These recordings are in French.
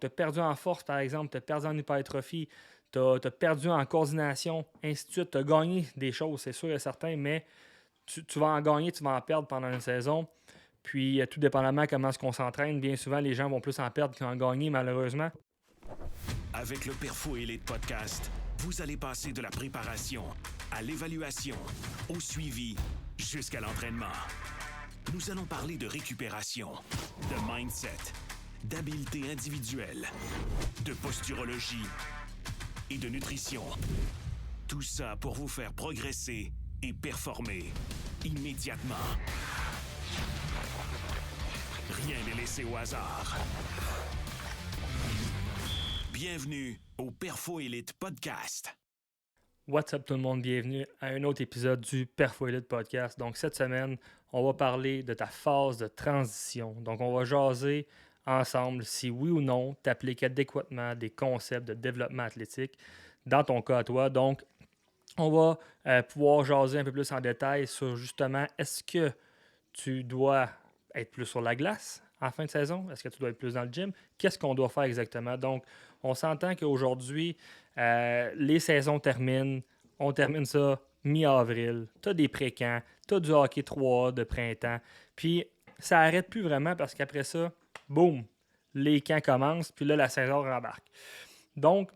tu as perdu en force, par exemple, tu as perdu en hypertrophie, tu as perdu en coordination, ainsi de suite. Tu as gagné des choses, c'est sûr et certain, mais tu vas en gagner, tu vas en perdre pendant une saison. Puis, tout dépendamment comment est-ce qu'on s'entraîne, bien souvent, les gens vont plus en perdre qu'en gagner, malheureusement. Avec le Perfo Elite Podcast, vous allez passer de la préparation à l'évaluation, au suivi, jusqu'à l'entraînement. Nous allons parler de récupération, de mindset, d'habileté individuelle, de posturologie et de nutrition. Tout ça pour vous faire progresser et performer immédiatement. Rien n'est laissé au hasard. Bienvenue au Perfo Elite Podcast. What's up tout le monde, bienvenue à un autre épisode du Perfo Elite Podcast. Donc cette semaine, on va parler de ta phase de transition. Donc on va jaser ensemble si oui ou non tu appliques adéquatement des concepts de développement athlétique dans ton cas à toi. Donc on va pouvoir jaser un peu plus en détail sur justement est-ce que tu dois être plus sur la glace en fin de saison? Est-ce que tu dois être plus dans le gym? Qu'est-ce qu'on doit faire exactement? Donc, on s'entend qu'aujourd'hui, les saisons terminent. On termine ça mi-avril. Tu as des pré-camps, tu as du hockey 3 de printemps. Puis, ça n'arrête plus vraiment parce qu'après ça, boum, les camps commencent. Puis là, la saison rembarque. Donc,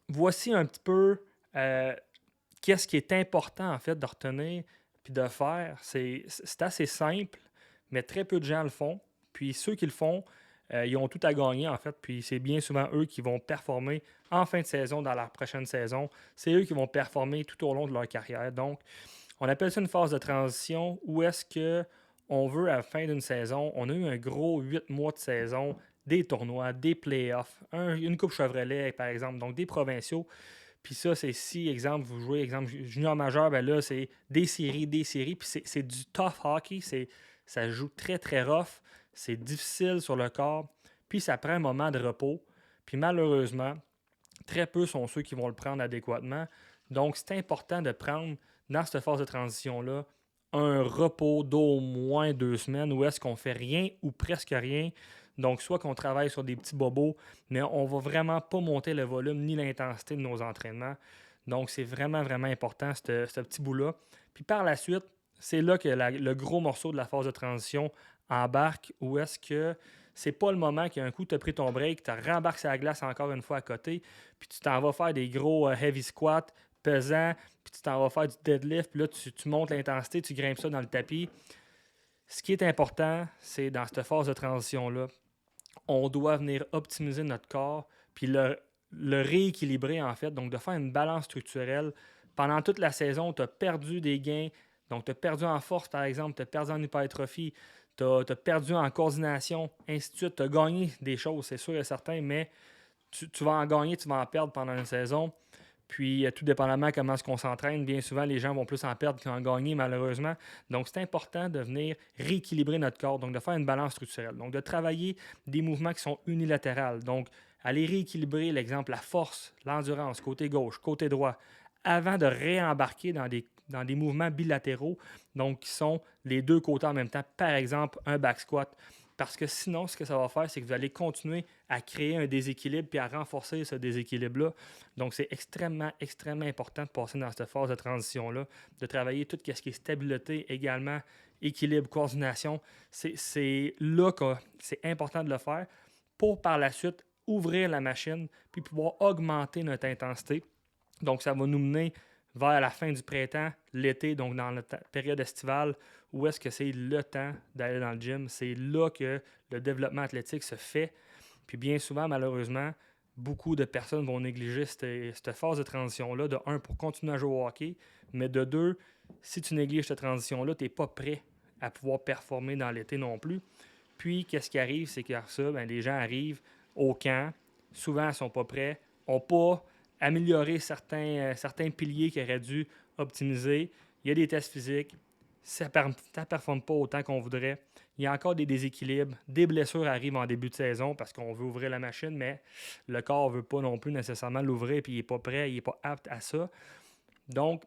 voici un petit peu qu'est-ce qui est important en fait de retenir puis de faire. C'est assez simple, mais très peu de gens le font. Puis ceux qui le font, ils ont tout à gagner en fait. Puis c'est bien souvent eux qui vont performer en fin de saison dans la prochaine saison. C'est eux qui vont performer tout au long de leur carrière. Donc, on appelle ça une phase de transition où est-ce que on veut à la fin d'une saison, on a eu un gros 8 mois de saison, des tournois, des playoffs, une coupe Chevrolet par exemple, donc des provinciaux. Puis ça, c'est si, exemple, vous jouez, exemple, junior majeur, ben là, c'est des séries. Puis c'est du tough hockey. Ça joue très, très rough. C'est difficile sur le corps. Puis ça prend un moment de repos. Puis malheureusement, très peu sont ceux qui vont le prendre adéquatement. Donc, c'est important de prendre, dans cette phase de transition-là, un repos d'au moins 2 semaines où est-ce qu'on fait rien ou presque rien. Donc, soit qu'on travaille sur des petits bobos, mais on ne va vraiment pas monter le volume ni l'intensité de nos entraînements. Donc, c'est vraiment, vraiment important, ce petit bout-là. Puis par la suite, c'est là que le gros morceau de la phase de transition embarque, où est-ce que c'est pas le moment qu'un coup, tu as pris ton break, tu rembarques sur la glace encore une fois à côté, puis tu t'en vas faire des gros heavy squats pesants, puis tu t'en vas faire du deadlift, puis là, tu montes l'intensité, tu grimpes ça dans le tapis. Ce qui est important, c'est dans cette phase de transition-là, on doit venir optimiser notre corps, puis le rééquilibrer en fait, donc de faire une balance structurelle. Pendant toute la saison, tu as perdu des gains, donc tu as perdu en force par exemple, tu as perdu en hypertrophie, tu as perdu en coordination, ainsi de suite. Tu as gagné des choses, c'est sûr et certain, mais tu vas en gagner, tu vas en perdre pendant une saison. Puis, tout dépendamment comment est-ce qu'on s'entraîne, bien souvent, les gens vont plus en perdre qu'en gagner, malheureusement. Donc, c'est important de venir rééquilibrer notre corps, donc de faire une balance structurelle. Donc, de travailler des mouvements qui sont unilatérales. Donc, aller rééquilibrer, l'exemple, la force, l'endurance, côté gauche, côté droit, avant de réembarquer dans des mouvements bilatéraux, donc qui sont les deux côtés en même temps. Par exemple, un back squat. Parce que sinon, ce que ça va faire, c'est que vous allez continuer à créer un déséquilibre puis à renforcer ce déséquilibre-là. Donc, c'est extrêmement, extrêmement important de passer dans cette phase de transition-là, de travailler tout ce qui est stabilité également, équilibre, coordination. C'est là que c'est important de le faire pour par la suite ouvrir la machine puis pouvoir augmenter notre intensité. Donc, ça va nous mener vers la fin du printemps, l'été, donc dans la période estivale, où est-ce que c'est le temps d'aller dans le gym. C'est là que le développement athlétique se fait. Puis bien souvent, malheureusement, beaucoup de personnes vont négliger cette phase de transition-là, de un, pour continuer à jouer au hockey, mais de deux, si tu négliges cette transition-là, tu n'es pas prêt à pouvoir performer dans l'été non plus. Puis, qu'est-ce qui arrive, c'est qu'à ça, les gens arrivent au camp, souvent, ils ne sont pas prêts, n'ont pas amélioré certains piliers qu'ils auraient dû optimiser. Il y a des tests physiques, ça ne performe pas autant qu'on voudrait. Il y a encore des déséquilibres, des blessures arrivent en début de saison parce qu'on veut ouvrir la machine, mais le corps ne veut pas non plus nécessairement l'ouvrir et il n'est pas prêt, il n'est pas apte à ça. Donc,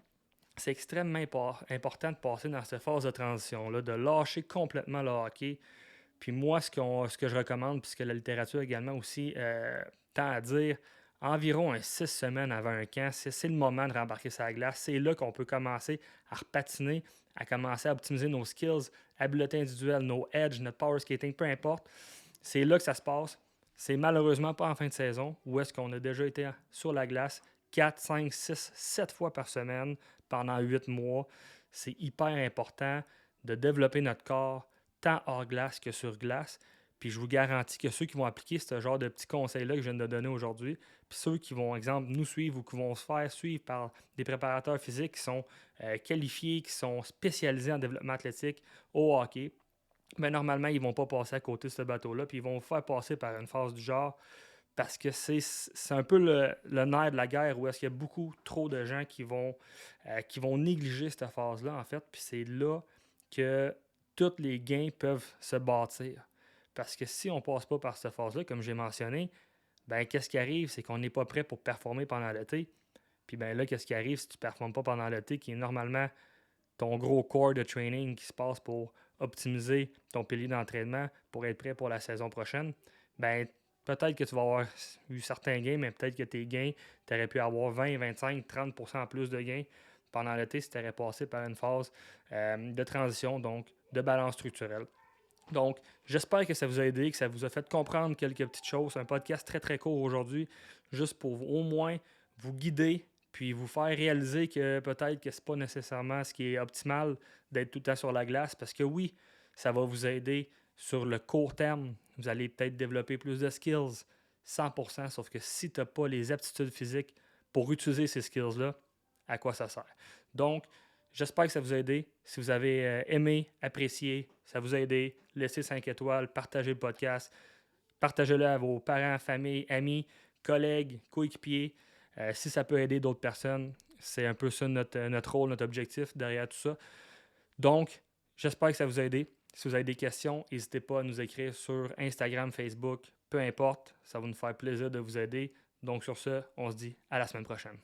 c'est extrêmement important de passer dans cette phase de transition-là, de lâcher complètement le hockey, Puis moi, ce que je recommande, puisque la littérature également aussi tend à dire, environ 6 semaines avant un camp, c'est le moment de rembarquer sur la glace. C'est là qu'on peut commencer à repatiner, à commencer à optimiser nos skills, habiletés individuelles, nos edges, notre power skating, peu importe. C'est là que ça se passe. C'est malheureusement pas en fin de saison, où est-ce qu'on a déjà été sur la glace 4, 5, 6, 7 fois par semaine pendant 8 mois. C'est hyper important de développer notre corps tant hors glace que sur glace. Puis je vous garantis que ceux qui vont appliquer ce genre de petits conseils-là que je viens de donner aujourd'hui, puis ceux qui vont, exemple, nous suivre ou qui vont se faire suivre par des préparateurs physiques qui sont qualifiés, qui sont spécialisés en développement athlétique au hockey, mais normalement, ils ne vont pas passer à côté de ce bateau-là, puis ils vont vous faire passer par une phase du genre, parce que c'est un peu le nerf de la guerre où est-ce qu'il y a beaucoup trop de gens qui vont négliger cette phase-là, en fait, puis c'est là que tous les gains peuvent se bâtir. Parce que si on ne passe pas par cette phase-là, comme j'ai mentionné, ben qu'est-ce qui arrive, c'est qu'on n'est pas prêt pour performer pendant l'été. Puis ben là, qu'est-ce qui arrive si tu ne performes pas pendant l'été, qui est normalement ton gros core de training qui se passe pour optimiser ton pilier d'entraînement pour être prêt pour la saison prochaine, ben peut-être que tu vas avoir eu certains gains, mais peut-être que tes gains, tu aurais pu avoir 20, 25, 30% plus de gains pendant l'été si tu aurais passé par une phase de transition, donc de balance structurelle. Donc, j'espère que ça vous a aidé, que ça vous a fait comprendre quelques petites choses. C'est un podcast très, très court aujourd'hui, juste pour au moins vous guider, puis vous faire réaliser que peut-être que ce n'est pas nécessairement ce qui est optimal d'être tout le temps sur la glace, parce que oui, ça va vous aider sur le court terme. Vous allez peut-être développer plus de skills, 100%, sauf que si tu n'as pas les aptitudes physiques pour utiliser ces skills-là, à quoi ça sert? Donc, j'espère que ça vous a aidé. Si vous avez aimé, apprécié, ça vous a aidé, laissez 5 étoiles, partagez le podcast, partagez-le à vos parents, famille, amis, collègues, coéquipiers. Si ça peut aider d'autres personnes, c'est un peu ça notre rôle, notre objectif derrière tout ça. Donc, j'espère que ça vous a aidé. Si vous avez des questions, n'hésitez pas à nous écrire sur Instagram, Facebook, peu importe. Ça va nous faire plaisir de vous aider. Donc, sur ce, on se dit à la semaine prochaine.